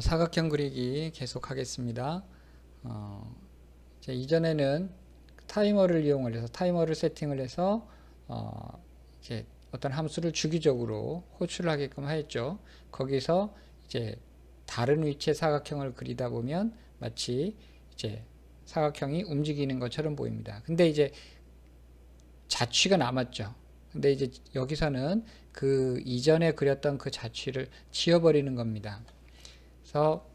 사각형 그리기 계속 하겠습니다. 이제 이전에는 타이머를 이용을 해서 타이머를 세팅을 해서 이제 어떤 함수를 주기적으로 호출을 하게끔 하였죠. 거기서 이제 다른 위치의 사각형을 그리다 보면 마치 이제 사각형이 움직이는 것처럼 보입니다. 근데 이제 자취가 남았죠. 근데 이제 여기서는 그 이전에 그렸던 그 자취를 지워버리는 겁니다. 그래서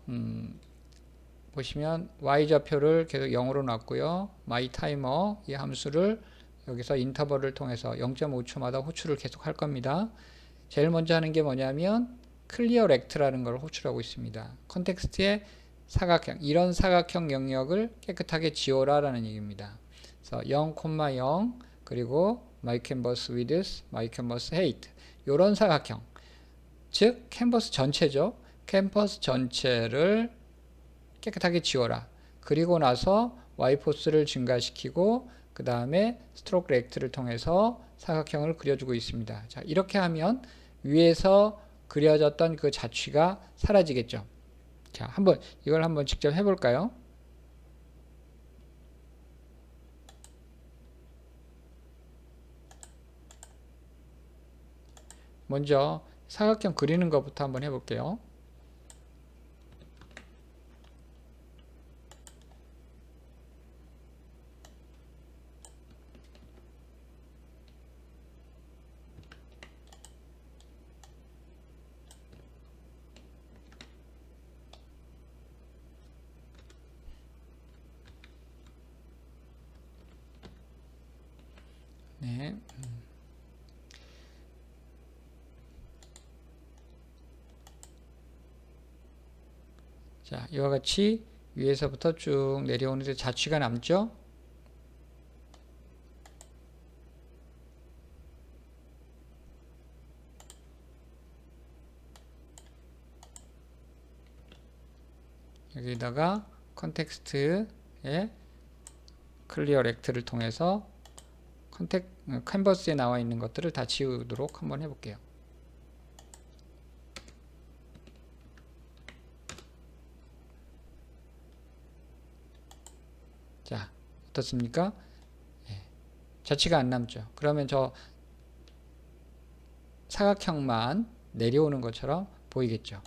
보시면 y좌표를 계속 0으로 놨고요. myTimer 이 함수를 여기서 인터벌을 통해서 0.5초마다 호출을 계속 할 겁니다. 제일 먼저 하는 게 뭐냐면 clear rect라는 걸 호출하고 있습니다. 컨텍스트의 사각형, 이런 사각형 영역을 깨끗하게 지워라 라는 얘기입니다. 그래서 0,0 그리고 my canvas width, my canvas height 이런 사각형, 즉 캔버스 전체죠. 캔버스 전체를 깨끗하게 지워라. 그리고 나서 y포스를 증가시키고 그 다음에 스트로크 렉트를 통해서 사각형을 그려주고 있습니다. 자, 이렇게 하면 위에서 그려졌던 그 자취가 사라지겠죠. 자, 이걸 한번 직접 해볼까요? 먼저 사각형 그리는 것부터 한번 해볼게요. 네. 자, 이와 같이 위에서부터 쭉 내려오는데 자취가 남죠? 여기다가 컨텍스트에 클리어 렉트를 통해서 캔버스에 나와 있는 것들을 다 지우도록 한번 해볼게요. 자, 어떻습니까? 예, 자취가 안 남죠. 그러면 저 사각형만 내려오는 것처럼 보이겠죠.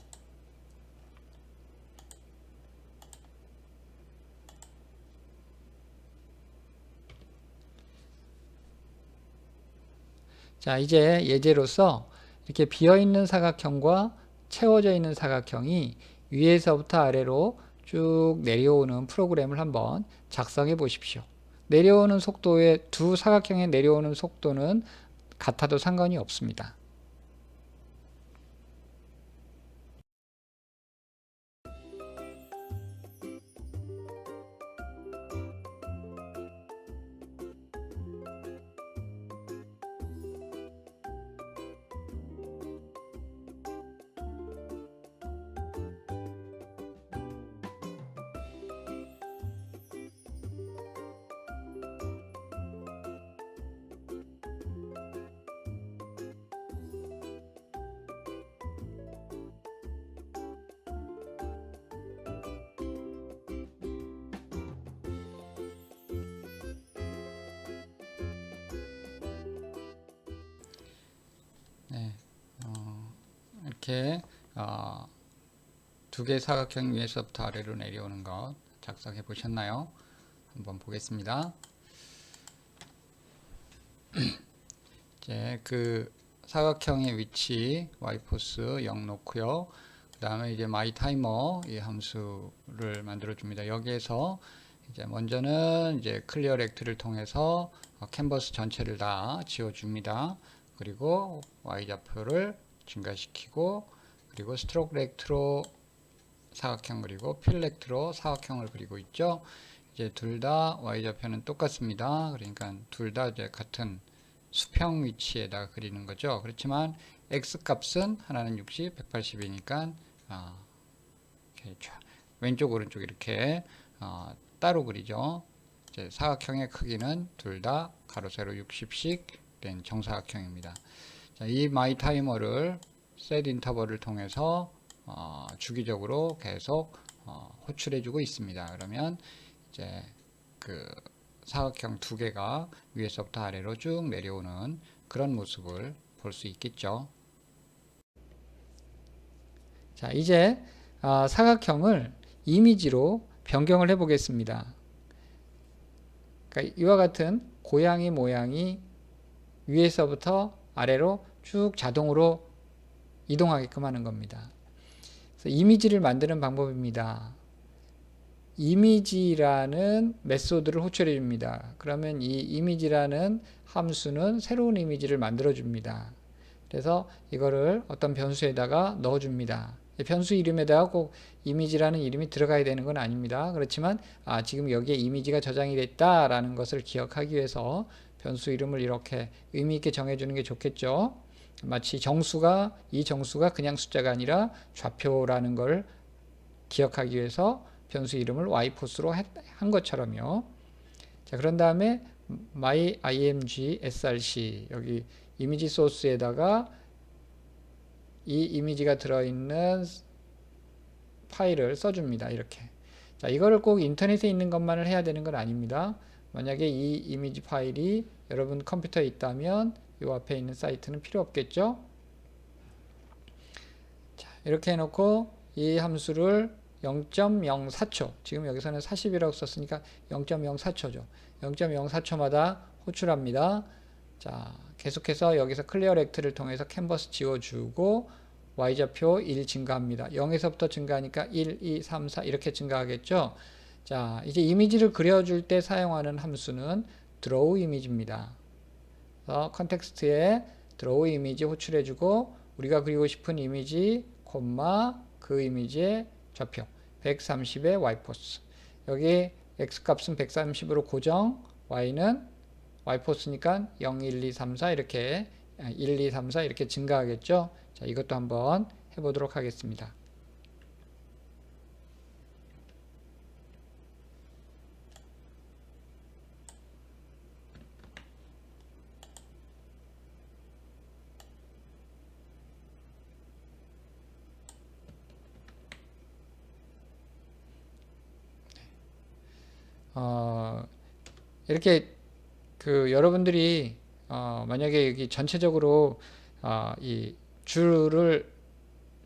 자, 이제 예제로서 이렇게 비어있는 사각형과 채워져 있는 사각형이 위에서부터 아래로 쭉 내려오는 프로그램을 한번 작성해 보십시오. 내려오는 속도의 두 사각형의 내려오는 속도는 같아도 상관이 없습니다. 네, 이렇게 두 개의 사각형 위에서부터 아래로 내려오는 것 작성해 보셨나요? 한번 보겠습니다. 이제 그 사각형의 위치 y포스 0 놓고요. 그 다음에 이제 myTimer 이 함수를 만들어 줍니다. 여기에서 이제 먼저는 이제 클리어 렉트를 통해서 캔버스 전체를 다 지워 줍니다. 그리고 y좌표를 증가시키고 그리고 스트로크 렉트로 사각형 그리고 필 렉트로 사각형을 그리고 있죠. 이제 둘 다 y좌표는 똑같습니다. 그러니까 둘 다 이제 같은 수평 위치에다가 그리는 거죠. 그렇지만 x값은 하나는 60, 180이니까 왼쪽 오른쪽 이렇게 따로 그리죠. 이제 사각형의 크기는 둘 다 가로 세로 60씩 된 정사각형입니다. 자, 이 myTimer를 set 인터벌을 통해서 주기적으로 계속 호출해주고 있습니다. 그러면 이제 그 사각형 두 개가 위에서부터 아래로 쭉 내려오는 그런 모습을 볼 수 있겠죠. 자, 이제 사각형을 이미지로 변경을 해 보겠습니다. 그러니까 이와 같은 고양이 모양이 위에서부터 아래로 쭉 자동으로 이동하게끔 하는 겁니다. 그래서 이미지를 만드는 방법입니다. 이미지라는 메소드를 호출해 줍니다. 그러면 이 이미지라는 함수는 새로운 이미지를 만들어 줍니다. 그래서 이거를 어떤 변수에다가 넣어 줍니다. 변수 이름에다가 꼭 이미지라는 이름이 들어가야 되는 건 아닙니다. 그렇지만 지금 여기에 이미지가 저장이 됐다라는 것을 기억하기 위해서 변수 이름을 이렇게 의미 있게 정해주는 게 좋겠죠. 마치 이 정수가 그냥 숫자가 아니라 좌표라는 걸 기억하기 위해서 변수 이름을 y포스로 한 것처럼요. 자, 그런 다음에 myimg src 여기 이미지 소스에다가 이 이미지가 들어있는 파일을 써줍니다. 이렇게. 자, 이거를 꼭 인터넷에 있는 것만을 해야 되는 건 아닙니다. 만약에 이 이미지 파일이 여러분 컴퓨터에 있다면 이 앞에 있는 사이트는 필요 없겠죠? 자, 이렇게 해놓고 이 함수를 0.04초, 지금 여기서는 40이라고 썼으니까 0.04초죠. 0.04초마다 호출합니다. 자, 계속해서 여기서 클리어 렉트를 통해서 캔버스 지워주고 y좌표 1 증가합니다. 0에서부터 증가하니까 1, 2, 3, 4 이렇게 증가하겠죠. 자, 이제 이미지를 그려줄 때 사용하는 함수는 draw 이미지입니다. 그래서 컨텍스트에 draw 이미지 호출해주고 우리가 그리고 싶은 이미지, 그 이미지의 좌표 130의 y포스. 여기 x값은 130으로 고정, y는 y포스니까 0, 1, 2, 3, 4 이렇게 1, 2, 3, 4 이렇게 증가하겠죠. 자, 이것도 한번 해보도록 하겠습니다. 이렇게 여러분들이 만약에 여기 전체적으로 이 줄을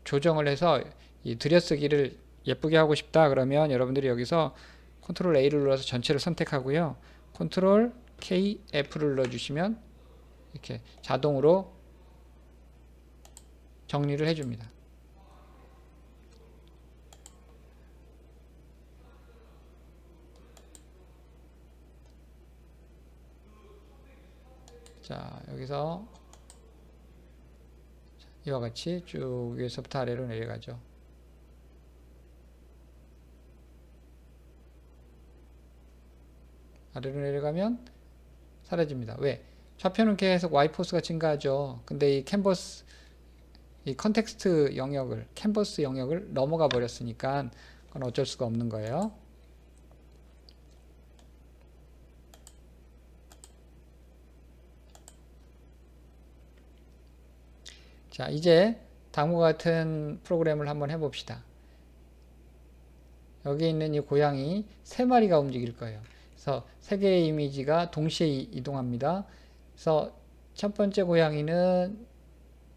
조정을 해서 이 들여쓰기를 예쁘게 하고 싶다 그러면 여러분들이 여기서 컨트롤 A를 눌러서 전체를 선택하고요. 컨트롤 K, F를 눌러주시면 이렇게 자동으로 정리를 해줍니다. 자, 여기서 이와 같이 쭉 위에서부터 아래로 내려가죠. 아래로 내려가면 사라집니다. 왜? 좌표는 계속 y포스가 증가하죠. 근데 이 캔버스, 이 컨텍스트 영역을, 캔버스 영역을 넘어가 버렸으니까 그건 어쩔 수가 없는 거예요. 자, 이제 다음과 같은 프로그램을 한번 해봅시다. 여기 있는 이 고양이 3마리가 움직일 거예요. 그래서 3개의 이미지가 동시에 이동합니다. 그래서 첫 번째 고양이는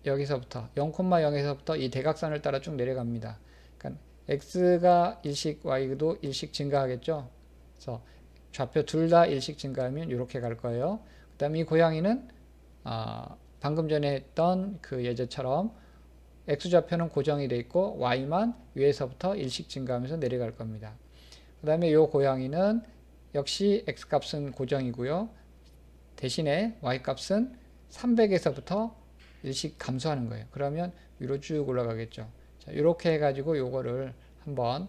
여기서부터 0,0에서부터 이 대각선을 따라 쭉 내려갑니다. 그러니까 x가 1씩 y도 1씩 증가하겠죠. 그래서 좌표 둘 다 1씩 증가하면 이렇게 갈 거예요. 그 다음에 이 고양이는 방금 전에 했던 그 예제처럼 x좌표는 고정이 되어 있고 y만 위에서부터 1씩 증가하면서 내려갈 겁니다. 그 다음에 이 고양이는 역시 x값은 고정이고요. 대신에 y값은 300에서부터 1씩 감소하는 거예요. 그러면 위로 쭉 올라가겠죠. 자, 이렇게 해가지고 요거를 한번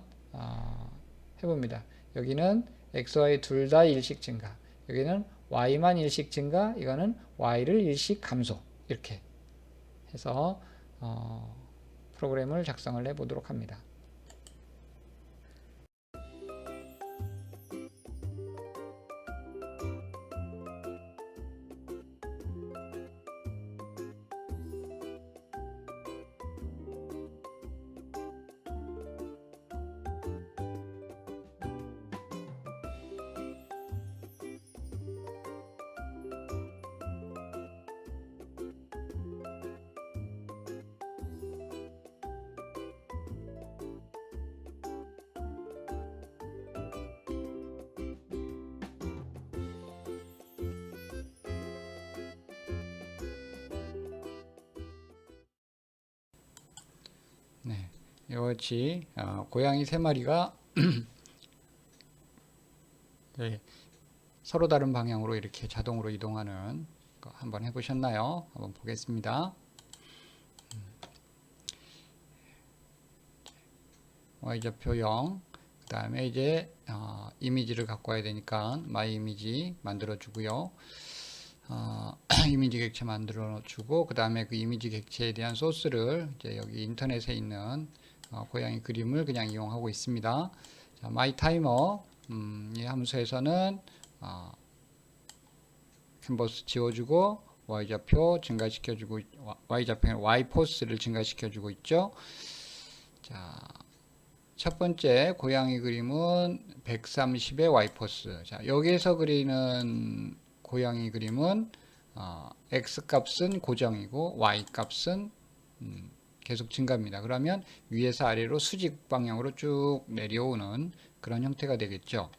해봅니다. 여기는 x, y 둘 다 1씩 증가. 여기는 y만 1씩 증가, 이거는 y를 1씩 감소. 이렇게 해서 프로그램을 작성을 해 보도록 합니다. 네, 이같이 고양이 세 마리가 네, 서로 다른 방향으로 이렇게 자동으로 이동하는 거 한번 해보셨나요? 한번 보겠습니다. Y좌표 0, 그 다음에 이제 이미지를 갖고 와야 되니까 마이 이미지 만들어 주고요. 이미지 객체 만들어 주고, 그 다음에 그 이미지 객체에 대한 소스를 이제 여기 인터넷에 있는 고양이 그림을 그냥 이용하고 있습니다. 자, 마이 타이머 이 함수에서는 캔버스 지워주고 Y좌표 증가시켜주고, Y좌표는 Y포스를 증가시켜주고 있죠. 자, 첫 번째 고양이 그림은 130의 Y포스. 자, 여기에서 그리는 고양이 그림은 X 값은 고정이고 Y 값은 계속 증가입니다. 그러면 위에서 아래로 수직 방향으로 쭉 내려오는 그런 형태가 되겠죠.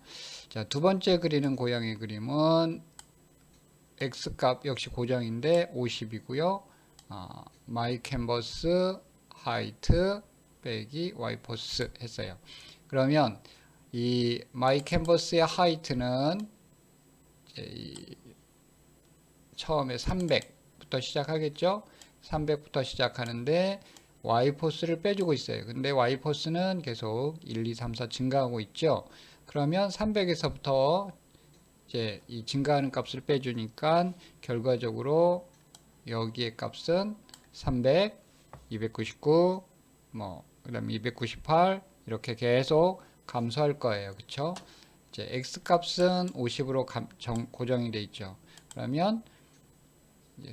자, 두 번째 그리는 고양이 그림은 X 값 역시 고정인데 50이고요. 마이 캔버스 하이트 빼기 Y포스 했어요. 그러면 이 마이 캔버스의 하이트는 처음에 300부터 시작하겠죠. 300부터 시작하는데 Y포스를 빼주고 있어요. 근데 Y포스는 계속 1, 2, 3, 4 증가하고 있죠. 그러면 300에서부터 이제 이 증가하는 값을 빼주니까 결과적으로 여기의 값은 300, 299, 그 다음에 298 이렇게 계속 감소할 거예요. 그쵸? 이제 X 값은 50으로 고정이 돼 있죠. 그러면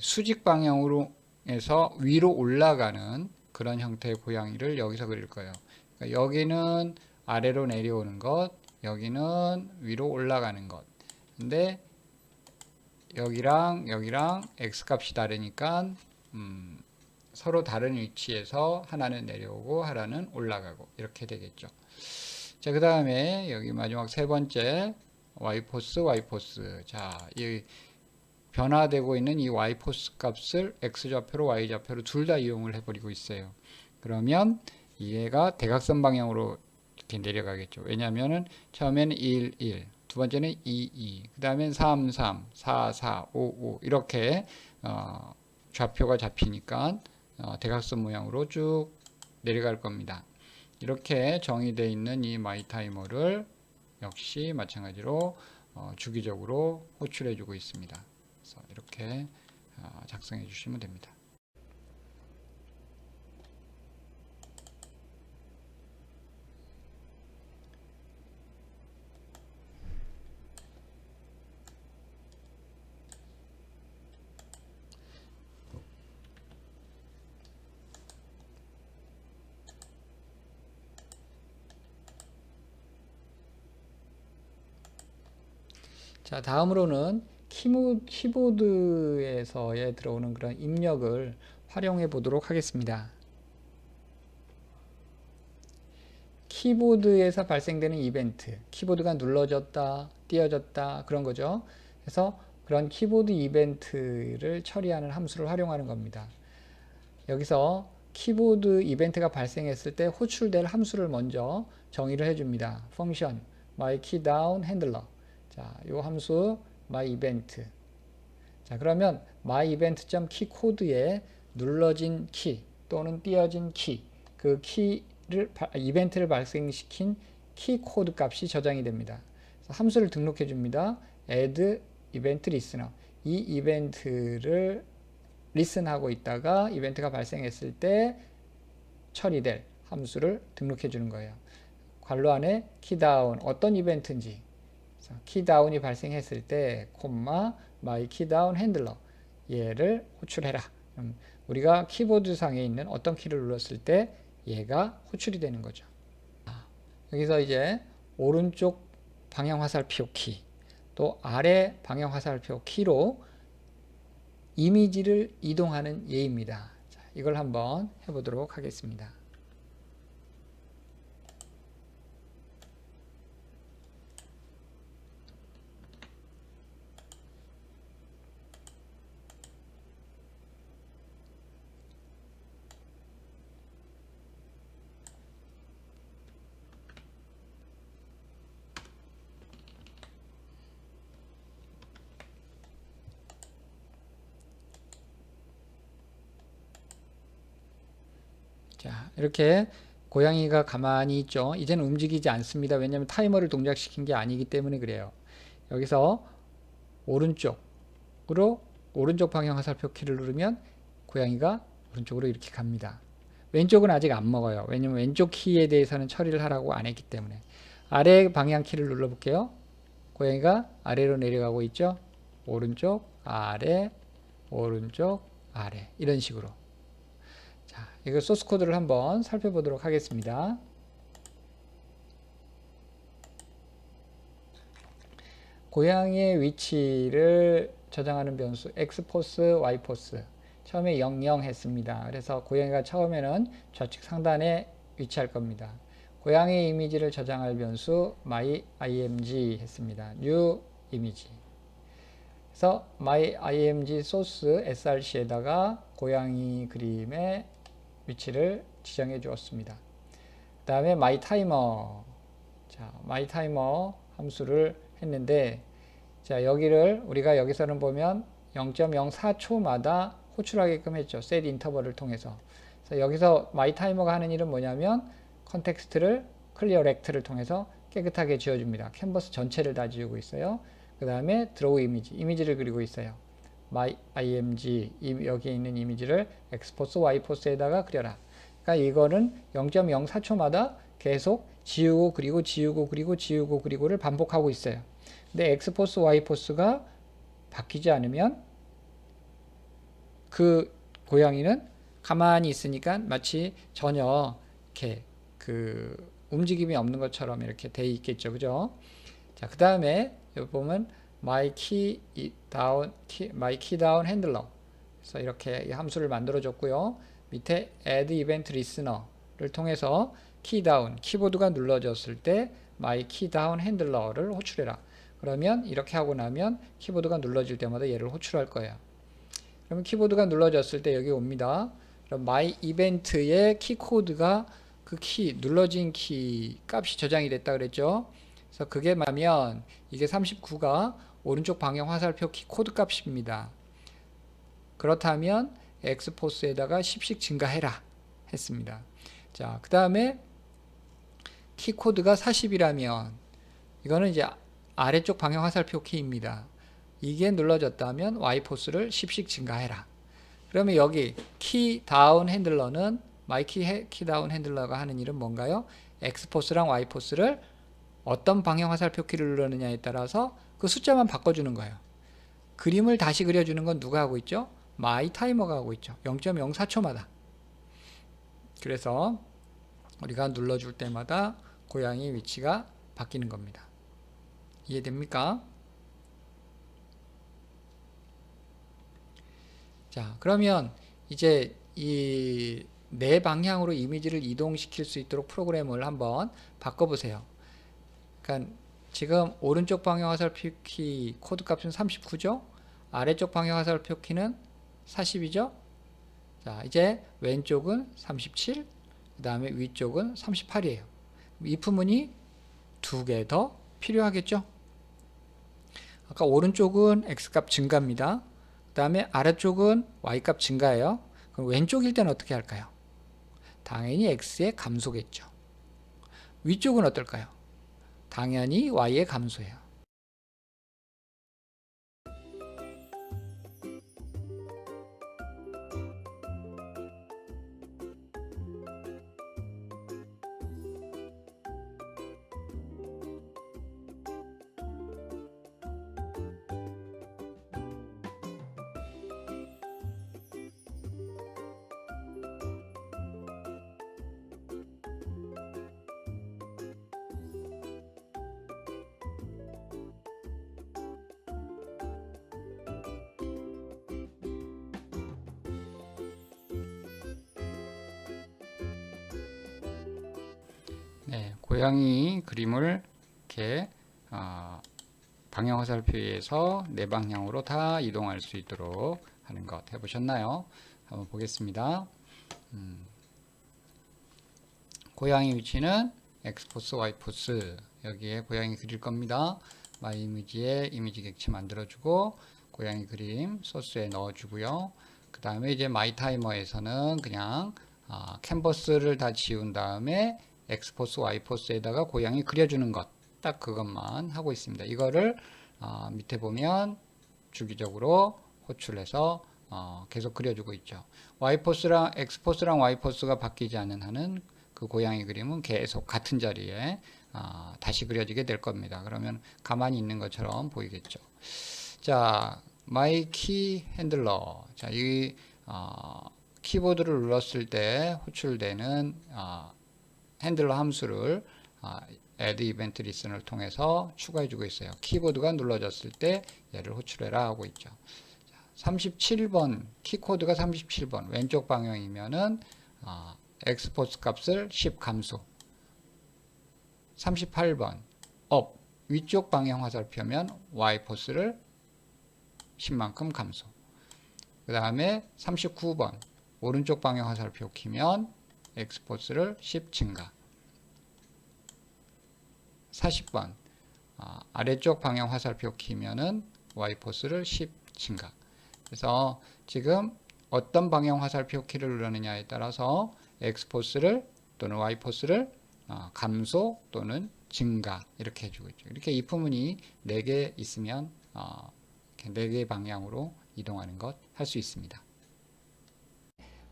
수직 방향으로 해서 위로 올라가는 그런 형태의 고양이를 여기서 그릴 거예요. 그러니까 여기는 아래로 내려오는 것, 여기는 위로 올라가는 것. 근데 여기랑 X 값이 다르니까 서로 다른 위치에서 하나는 내려오고 하나는 올라가고 이렇게 되겠죠. 자, 그 다음에 여기 마지막 세 번째 Y포스. 자, 이 변화되고 있는 이 Y포스 값을 X좌표로 Y좌표로 둘 다 이용을 해버리고 있어요. 그러면 얘가 대각선 방향으로 이렇게 내려가겠죠. 왜냐하면은 처음에는 1, 1, 두 번째는 2, 2, 그 다음엔 3, 3, 4, 4, 5, 5 이렇게 좌표가 잡히니까 대각선 모양으로 쭉 내려갈 겁니다. 이렇게 정의되어 있는 이 마이 타이머를 역시 마찬가지로 주기적으로 호출해 주고 있습니다. 그래서 이렇게 작성해 주시면 됩니다. 자, 다음으로는 키보드에서에 들어오는 그런 입력을 활용해 보도록 하겠습니다. 키보드에서 발생되는 이벤트, 키보드가 눌러졌다, 띄어졌다 그런 거죠. 그래서 그런 키보드 이벤트를 처리하는 함수를 활용하는 겁니다. 여기서 키보드 이벤트가 발생했을 때 호출될 함수를 먼저 정의를 해줍니다. 펑션 myKeyDownHandler. 자, 이 함수 myEvent. 자, 그러면 myEvent.keyCode에 눌러진 키 또는 띄어진 키, 그 키를 이벤트를 발생시킨 키 코드 값이 저장이 됩니다. 함수를 등록해 줍니다. add event listener. 이 이벤트를 리슨하고 있다가 이벤트가 발생했을 때 처리될 함수를 등록해 주는 거예요. 괄호 안에 키다운 어떤 이벤트인지, 키다운이 발생했을 때 콤마 my keydown handler 얘를 호출해라. 우리가 키보드 상에 있는 어떤 키를 눌렀을 때 얘가 호출이 되는 거죠. 여기서 이제 오른쪽 방향 화살표 키, 또 아래 방향 화살표 키로 이미지를 이동하는 예입니다. 자, 이걸 한번 해보도록 하겠습니다. 자, 이렇게 고양이가 가만히 있죠. 이제는 움직이지 않습니다. 왜냐하면 타이머를 동작시킨 게 아니기 때문에 그래요. 여기서 오른쪽으로 오른쪽 방향 화살표 키를 누르면 고양이가 오른쪽으로 이렇게 갑니다. 왼쪽은 아직 안 먹어요. 왜냐면 왼쪽 키에 대해서는 처리를 하라고 안 했기 때문에. 아래 방향 키를 눌러 볼게요. 고양이가 아래로 내려가고 있죠. 오른쪽, 아래, 오른쪽, 아래 이런 식으로. 자, 이거 소스 코드를 한번 살펴보도록 하겠습니다. 고양이의 위치를 저장하는 변수 x포스, y포스 처음에 00 했습니다. 그래서 고양이가 처음에는 좌측 상단에 위치할 겁니다. 고양이 이미지를 저장할 변수 myimg 했습니다. new 이미지. 그래서 myimg source src에다가 고양이 그림의 위치를 지정해 주었습니다. 그 다음에 mytimer. 자, mytimer 함수를 했는데, 자, 여기를 우리가 여기서는 보면 0.04초마다 호출하게끔 했죠. set 인터벌을 통해서. 그래서 여기서 mytimer가 하는 일은 뭐냐면 컨텍스트를 클리어 렉트를 통해서 깨끗하게 지워줍니다. 캔버스 전체를 다 지우고 있어요. 그 다음에 드로우 이미지를 그리고 있어요. myimg 여기에 있는 이미지를 x포스 y포스에다가 그려라. 그러니까 이거는 0.04초마다 계속 지우고 그리고 지우고 그리고 지우고 그리고를 반복하고 있어요. 근데 x포스 y포스가 바뀌지 않으면 그 고양이는 가만히 있으니까 마치 전혀 이렇게 그 움직임이 없는 것처럼 이렇게 돼 있겠죠. 그죠? 자, 그 다음에 여기 보면 my key down handler. 그래서 이렇게 이 함수를 만들어 줬고요. 밑에 add event listener를 통해서 key down, 키보드가 눌러졌을 때 my key down handler를 호출해라. 그러면 이렇게 하고 나면 키보드가 눌러질 때마다 얘를 호출할 거예요. 그러면 키보드가 눌러졌을 때 여기 옵니다. 그럼 my event의 키 코드가 그 키, 눌러진 키 값이 저장이 됐다 그랬죠. 그래서 그게 뭐냐면 이게 39가 오른쪽 방향 화살표 키 코드 값입니다. 그렇다면 x포스에다가 10씩 증가해라 했습니다. 자, 그 다음에 키 코드가 40이라면 이거는 이제 아래쪽 방향 화살표 키입니다. 이게 눌러졌다면 y포스를 10씩 증가해라. 그러면 여기 키 다운 핸들러는 my 키 다운 핸들러가 하는 일은 뭔가요? x포스랑 y포스를 어떤 방향 화살표 키를 누르느냐에 따라서 그 숫자만 바꿔주는 거예요. 그림을 다시 그려주는 건 누가 하고 있죠? mytimer가 하고 있죠. 0.04초마다. 그래서 우리가 눌러줄 때마다 고양이 위치가 바뀌는 겁니다. 이해됩니까? 자, 그러면 이제 이 네 방향으로 이미지를 이동시킬 수 있도록 프로그램을 한번 바꿔보세요. 그러니까 지금 오른쪽 방향 화살표 키 코드 값은 39죠? 아래쪽 방향 화살표 키는 40이죠? 자, 이제 왼쪽은 37, 그 다음에 위쪽은 38이에요. if문이 두 개 더 필요하겠죠? 아까 오른쪽은 x값 증가입니다. 그 다음에 아래쪽은 y값 증가예요. 그럼 왼쪽일 때는 어떻게 할까요? 당연히 x의 감소겠죠. 위쪽은 어떨까요? 당연히 y의 감소예요. 네, 고양이 그림을 이렇게 방향 화살표에서 네 방향으로 다 이동할 수 있도록 하는 것 해보셨나요? 한번 보겠습니다. 고양이 위치는 x포스, y포스 여기에 고양이 그릴 겁니다. 마이이미지에 이미지 객체 만들어주고 고양이 그림 소스에 넣어주고요. 그 다음에 이제 마이타이머에서는 그냥 캔버스를 다 지운 다음에 X포스, Y포스에다가 고양이 그려주는 것, 딱 그것만 하고 있습니다. 이거를 밑에 보면 주기적으로 호출해서 계속 그려주고 있죠. Y포스랑 X포스랑 Y포스가 바뀌지 않는 한은 그 고양이 그림은 계속 같은 자리에 다시 그려지게 될 겁니다. 그러면 가만히 있는 것처럼 보이겠죠. 자, my key handler. 자, 이 키보드를 눌렀을 때 호출되는 핸들러 함수를 add event listen을 통해서 추가해 주고 있어요. 키보드가 눌러졌을 때 얘를 호출해라 하고 있죠. 37번 키코드가 37번 왼쪽 방향이면은 X포스 값을 10 감소. 38번 업 위쪽 방향 화살표면 Y포스를 10만큼 감소. 그 다음에 39번 오른쪽 방향 화살표 키면 X포스를 10 증가. 40번 아래쪽 방향 화살표 키면은 Y포스를 10 증가. 그래서 지금 어떤 방향 화살표 키를 누르느냐에 따라서 X포스를 또는 Y포스를 감소 또는 증가 이렇게 해주고 있죠. 이렇게 if문이 4개 있으면 4개 방향으로 이동하는 것 할 수 있습니다.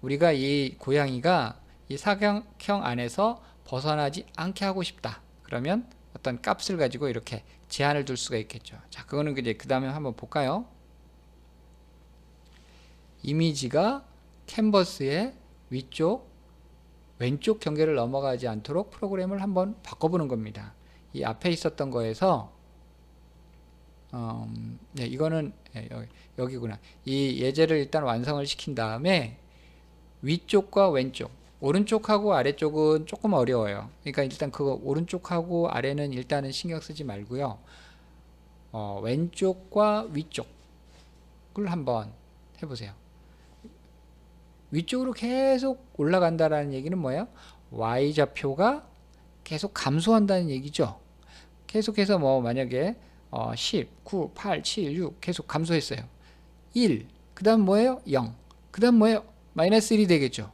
우리가 이 고양이가 이 사각형 안에서 벗어나지 않게 하고 싶다. 그러면 어떤 값을 가지고 이렇게 제한을 둘 수가 있겠죠. 자, 그거는 이제 그 다음에 한번 볼까요? 이미지가 캔버스의 위쪽, 왼쪽 경계를 넘어가지 않도록 프로그램을 한번 바꿔보는 겁니다. 이 앞에 있었던 거에서 네, 이거는 여기구나. 이 예제를 일단 완성을 시킨 다음에 위쪽과 왼쪽, 오른쪽하고 아래쪽은 조금 어려워요. 그러니까 일단 그거 오른쪽하고 아래는 일단은 신경 쓰지 말고요. 왼쪽과 위쪽을 한번 해보세요. 위쪽으로 계속 올라간다라는 얘기는 뭐예요? Y좌표가 계속 감소한다는 얘기죠. 계속해서 뭐 만약에 10, 9, 8, 7, 6 계속 감소했어요. 1, 그 다음 뭐예요? 0, 그 다음 뭐예요? 마이너스 1이 되겠죠.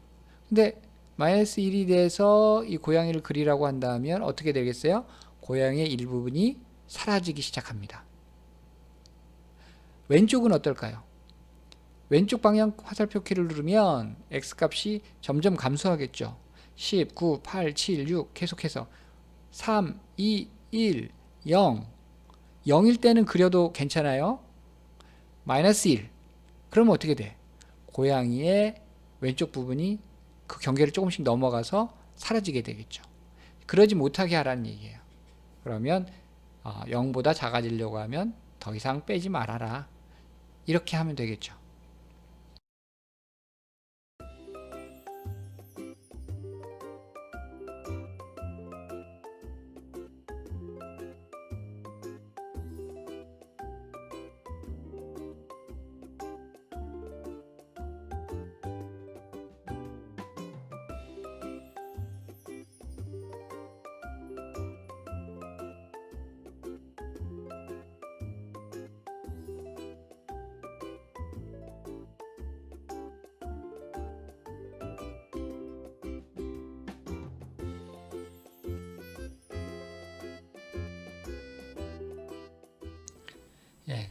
근데 마이너스 1이 돼서 이 고양이를 그리라고 한다면 어떻게 되겠어요? 고양이의 일부분이 사라지기 시작합니다. 왼쪽은 어떨까요? 왼쪽 방향 화살표 키를 누르면 X값이 점점 감소하겠죠. 10, 9, 8, 7, 6 계속해서 3, 2, 1, 0 0일 때는 그려도 괜찮아요. 마이너스 1 그러면 어떻게 돼? 고양이의 왼쪽 부분이 그 경계를 조금씩 넘어가서 사라지게 되겠죠. 그러지 못하게 하라는 얘기예요. 그러면 0보다 작아지려고 하면 더 이상 빼지 말아라. 이렇게 하면 되겠죠. 예,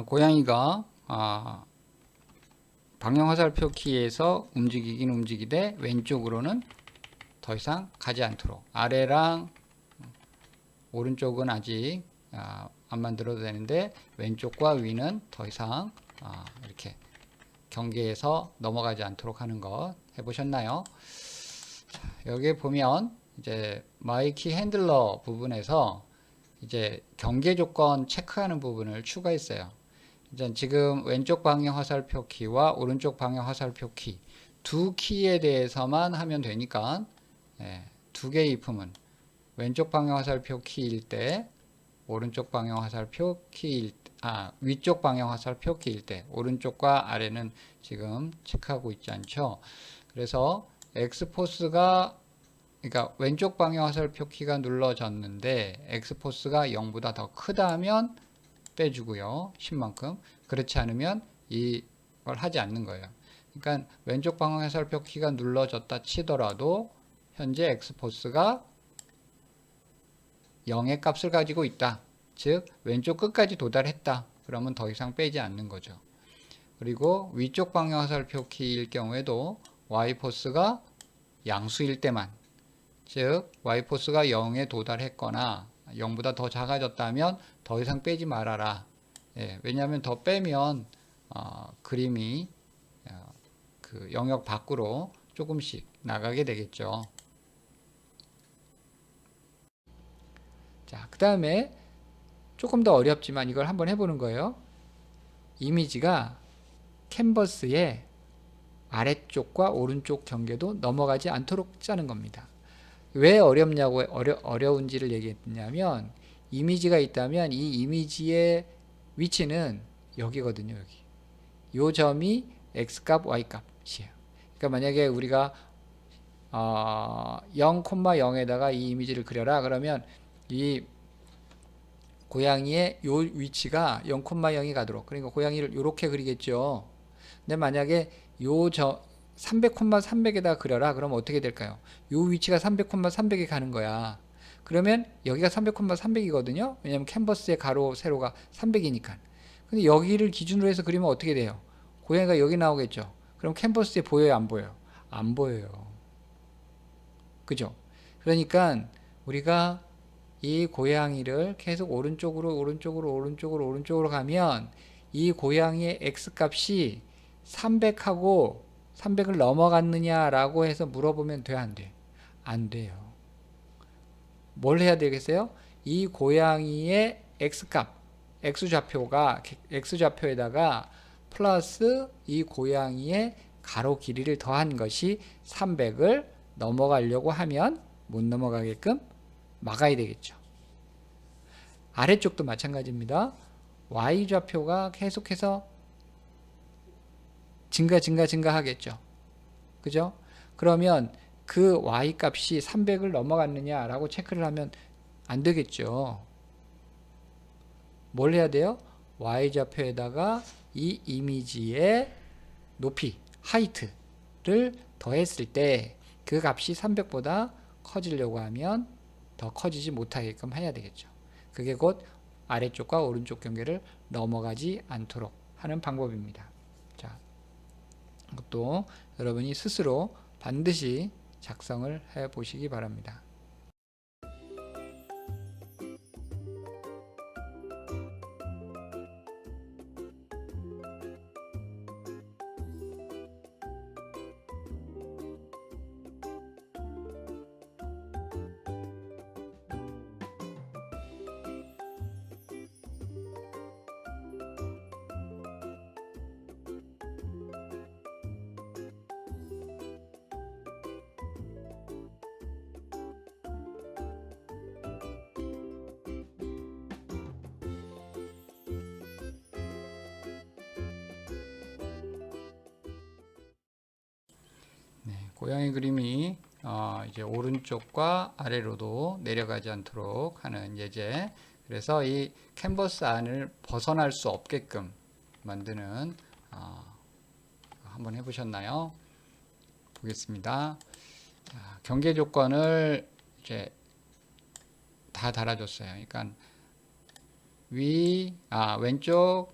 고양이가 방향 화살표 키에서 움직이긴 움직이되 왼쪽으로는 더 이상 가지 않도록 아래랑 오른쪽은 아직 안 만들어도 되는데 왼쪽과 위는 더 이상 이렇게 경계에서 넘어가지 않도록 하는 것 해보셨나요? 여기에 보면 이제 마이키 핸들러 부분에서 이제 경계 조건 체크하는 부분을 추가했어요. 이제 지금 왼쪽 방향 화살표 키와 오른쪽 방향 화살표 키 두 키에 대해서만 하면 되니까 두 개의 if문 왼쪽 방향 화살표 키일 때 오른쪽 방향 화살표 키일 위쪽 방향 화살표 키일 때 오른쪽과 아래는 지금 체크하고 있지 않죠. 그래서 X포스가 그러니까 왼쪽 방향 화살표 키가 눌러졌는데 X포스가 0보다 더 크다면 빼주고요. 10만큼. 그렇지 않으면 이걸 하지 않는 거예요. 그러니까 왼쪽 방향 화살표 키가 눌러졌다 치더라도 현재 X포스가 0의 값을 가지고 있다. 즉 왼쪽 끝까지 도달했다. 그러면 더 이상 빼지 않는 거죠. 그리고 위쪽 방향 화살표 키일 경우에도 Y포스가 양수일 때만, 즉 Y포스가 0에 도달했거나 0보다 더 작아졌다면 더 이상 빼지 말아라. 예, 왜냐하면 더 빼면 그림이 그 영역 밖으로 조금씩 나가게 되겠죠. 자, 그 다음에 조금 더 어렵지만 이걸 한번 해보는 거예요. 이미지가 캔버스의 아래쪽과 오른쪽 경계도 넘어가지 않도록 짜는 겁니다. 왜 어렵냐고 어려운지를 얘기했냐면, 이미지가 있다면 이 이미지의 위치는 여기거든요. 여기. 요 점이 x값, y값이에요. 그러니까 만약에 우리가 0,0에다가 이 이미지를 그려라. 그러면 이 고양이의 요 위치가 0,0이 가도록, 그러니까 고양이를 이렇게 그리겠죠. 근데 만약에 요 300,300에다 그려라. 그러면 어떻게 될까요? 요 위치가 300,300에 가는 거야. 그러면 여기가 300,300이거든요. 왜냐면 캔버스의 가로 세로가 300이니까. 근데 여기를 기준으로 해서 그리면 어떻게 돼요? 고양이가 여기 나오겠죠. 그럼 캔버스에 보여요, 안 보여요? 안 보여요. 그죠? 그러니까 우리가 이 고양이를 계속 오른쪽으로 가면 이 고양이의 x값이 300하고 300을 넘어갔느냐라고 해서 물어보면 돼, 안 돼? 안 돼요. 뭘 해야 되겠어요? 이 고양이의 x값, x좌표에다가 플러스 이 고양이의 가로 길이를 더한 것이 300을 넘어가려고 하면 못 넘어가게끔 막아야 되겠죠. 아래쪽도 마찬가지입니다. y좌표가 계속해서 증가하겠죠. 그죠? 그러면 그 y값이 300을 넘어갔느냐라고 체크를 하면 안 되겠죠. 뭘 해야 돼요? y좌표에다가 이 이미지의 높이, 하이트를 더했을 때 그 값이 300보다 커지려고 하면 더 커지지 못하게끔 해야 되겠죠. 그게 곧 아래쪽과 오른쪽 경계를 넘어가지 않도록 하는 방법입니다. 자, 이것도 여러분이 스스로 반드시 작성을 해 보시기 바랍니다. 고양이 그림이 이제 오른쪽과 아래로도 내려가지 않도록 하는 예제. 그래서 이 캔버스 안을 벗어날 수 없게끔 만드는 한번 해보셨나요? 보겠습니다. 자, 경계 조건을 이제 다 달아줬어요. 그러니까 왼쪽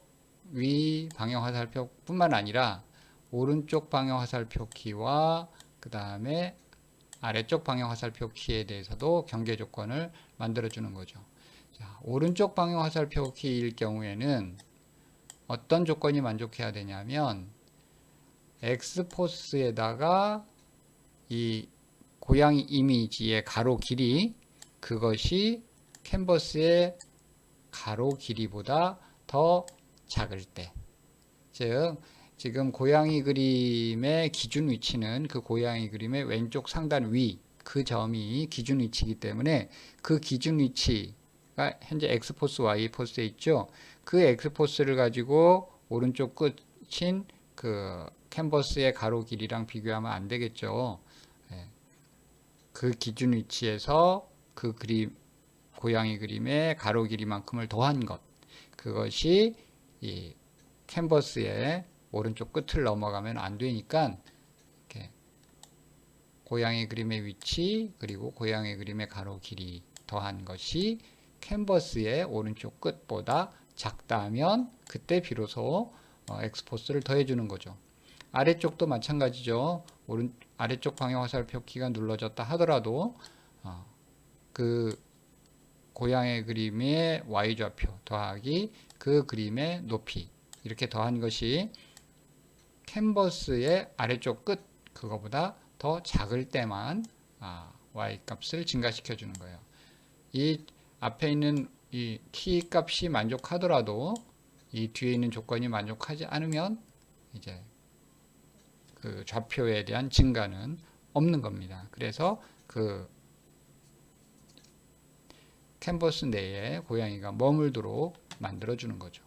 위 방향 화살표 뿐만 아니라 오른쪽 방향 화살표 키와 그 다음에 아래쪽 방향 화살표 키에 대해서도 경계 조건을 만들어 주는 거죠. 자, 오른쪽 방향 화살표 키일 경우에는 어떤 조건이 만족해야 되냐면 X포스에다가 이 고양이 이미지의 가로 길이, 그것이 캔버스의 가로 길이보다 더 작을 때, 즉 지금 고양이 그림의 기준 위치는 그 고양이 그림의 왼쪽 상단 위, 그 점이 기준 위치이기 때문에 그 기준 위치가 현재 X포스, Y포스에 있죠. 그 X포스를 가지고 오른쪽 끝인 그 캔버스의 가로 길이랑 비교하면 안 되겠죠. 그 기준 위치에서 그 그림, 고양이 그림의 가로 길이만큼을 더한 것, 그것이 이 캔버스의 오른쪽 끝을 넘어가면 안 되니까 이렇게 고양이 그림의 위치 그리고 고양이 그림의 가로 길이 더한 것이 캔버스의 오른쪽 끝보다 작다면 그때 비로소 엑스포스를 더해주는 거죠. 아래쪽도 마찬가지죠. 아래쪽 방향 화살표 키가 눌러졌다 하더라도 그 고양이 그림의 y좌표 더하기 그 그림의 높이 이렇게 더한 것이 캔버스의 아래쪽 끝 그거보다 더 작을 때만 y 값을 증가시켜 주는 거예요. 이 앞에 있는 이 키 값이 만족하더라도 이 뒤에 있는 조건이 만족하지 않으면 이제 그 좌표에 대한 증가는 없는 겁니다. 그래서 그 캔버스 내에 고양이가 머물도록 만들어 주는 거죠.